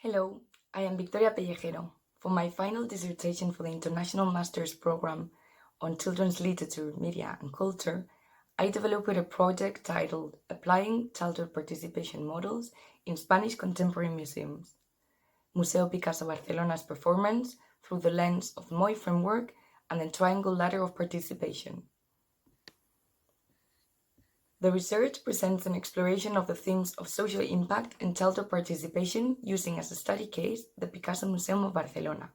Hello, I am Victoria Pellegero. For my final dissertation for the International Master's Program on Children's Literature, Media and Culture, I developed a project titled Applying Childhood Participation Models in Spanish Contemporary Museums, Museo Picasso Barcelona's performance through the lens of the MOI framework and the triangle ladder of participation. The research presents an exploration of the themes of social impact and childhood participation using as a study case the Picasso Museum of Barcelona.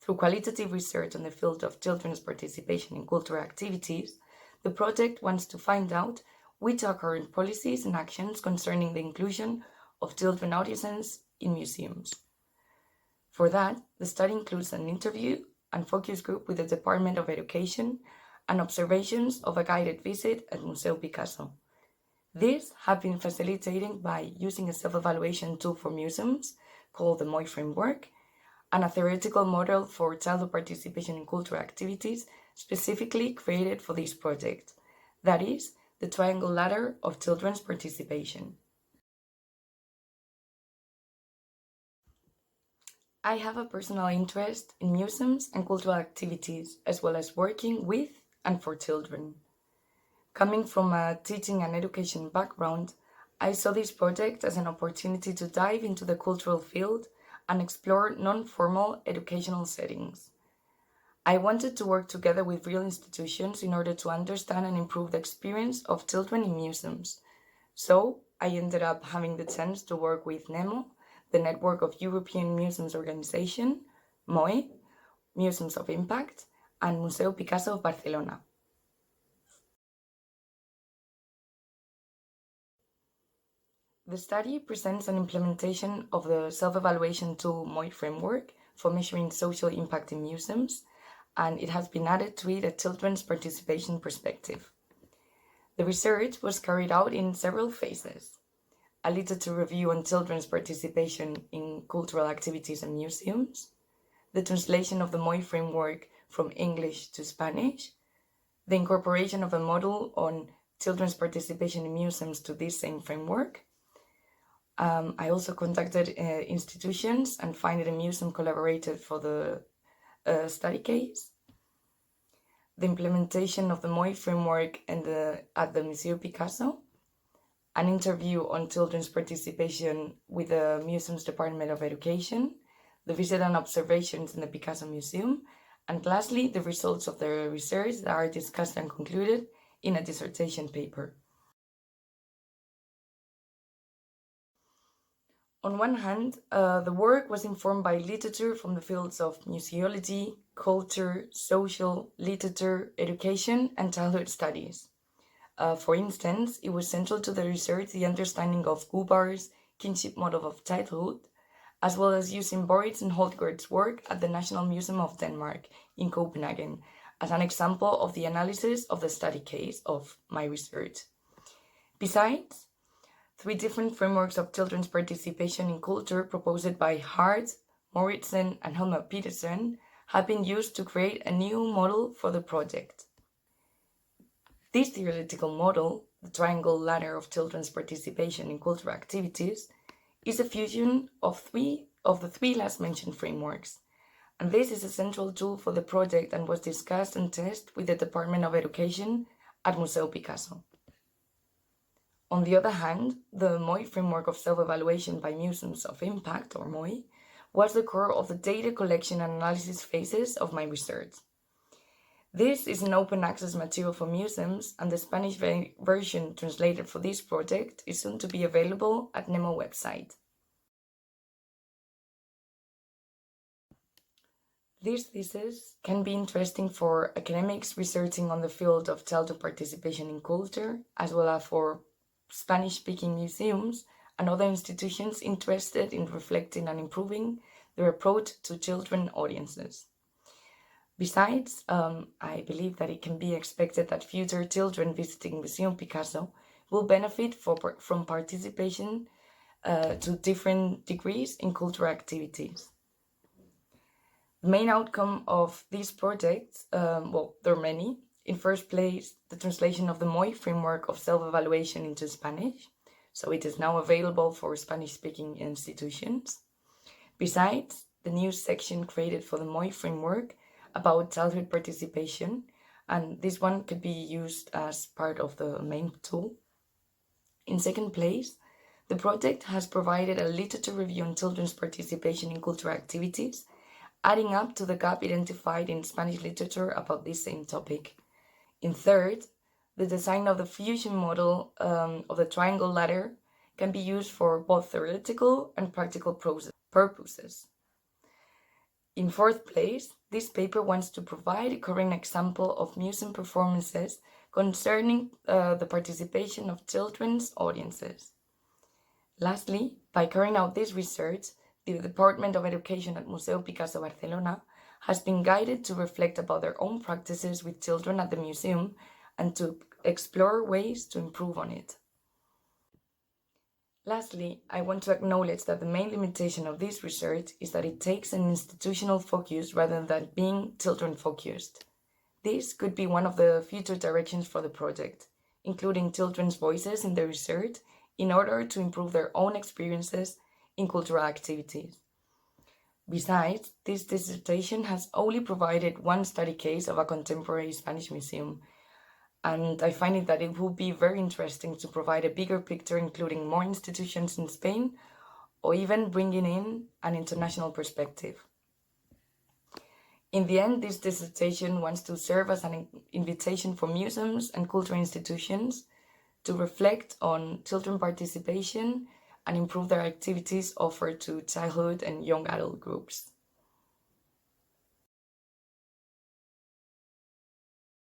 Through qualitative research on the field of children's participation in cultural activities, the project wants to find out which are current policies and actions concerning the inclusion of children audiences in museums. For that, the study includes an interview and focus group with the Department of Education and observations of a guided visit at Museo Picasso. These have been facilitated by using a self-evaluation tool for museums called the MOI framework and a theoretical model for childhood participation in cultural activities specifically created for this project, that is, the triangle ladder of children's participation. I have a personal interest in museums and cultural activities, as well as working with and for children. Coming from a teaching and education background, I saw this project as an opportunity to dive into the cultural field and explore non-formal educational settings. I wanted to work together with real institutions in order to understand and improve the experience of children in museums. So I ended up having the chance to work with NEMO, the Network of European Museums Organization, MOI, Museums of Impact, and Museo Picasso of Barcelona. The study presents an implementation of the self-evaluation tool MOI framework for measuring social impact in museums, and it has been added to it a children's participation perspective. The research was carried out in several phases: a literature review on children's participation in cultural activities and museums, the translation of the MOI framework from English to Spanish, the incorporation of a model on children's participation in museums to this same framework. I also contacted institutions and found a museum collaborated for the study case. The implementation of the MOI framework at the Museo Picasso, an interview on children's participation with the museum's Department of Education, the visit and observations in the Picasso Museum, and lastly, the results of the research that are discussed and concluded in a dissertation paper. On one hand, the work was informed by literature from the fields of museology, culture, social, literature, education, and childhood studies. For instance, it was central to the research the understanding of Gubar's kinship model of childhood, as well as using Boritz and Holtgaard's work at the National Museum of Denmark in Copenhagen as an example of the analysis of the study case of my research. Besides, 3 different frameworks of children's participation in culture proposed by Hart, Moritzen, and Helmer Petersen have been used to create a new model for the project. This theoretical model, the triangle ladder of children's participation in cultural activities, is a fusion of the three last mentioned frameworks, and this is a central tool for the project and was discussed and tested with the Department of Education at Museo Picasso. On the other hand, the MOI framework of self-evaluation by museums of impact, or MOI, was the core of the data collection and analysis phases of my research. This is an open access material for museums, and the Spanish version translated for this project is soon to be available at NEMO website. This thesis can be interesting for academics researching on the field of childhood participation in culture, as well as for Spanish-speaking museums and other institutions interested in reflecting and improving their approach to children audiences. Besides, I believe that it can be expected that future children visiting Museum Picasso will benefit from participation to different degrees in cultural activities. The main outcome of these projects, there are many. In first place, the translation of the MOI framework of self-evaluation into Spanish, so it is now available for Spanish-speaking institutions. Besides, the new section created for the MOI framework about childhood participation, and this one could be used as part of the main tool. In second place, the project has provided a literature review on children's participation in cultural activities, adding up to the gap identified in Spanish literature about this same topic. In third, the design of the fusion model of the triangle ladder can be used for both theoretical and practical purposes. In fourth place, this paper wants to provide a current example of museum performances concerning the participation of children's audiences. Lastly, by carrying out this research, the Department of Education at Museu Picasso Barcelona has been guided to reflect about their own practices with children at the museum and to explore ways to improve on it. Lastly, I want to acknowledge that the main limitation of this research is that it takes an institutional focus rather than being children-focused. This could be one of the future directions for the project, including children's voices in the research in order to improve their own experiences in cultural activities. Besides, this dissertation has only provided one study case of a contemporary Spanish museum, and I find it that it would be very interesting to provide a bigger picture, including more institutions in Spain, or even bringing in an international perspective. In the end, this dissertation wants to serve as an invitation for museums and cultural institutions to reflect on children participation and improve their activities offered to childhood and young adult groups.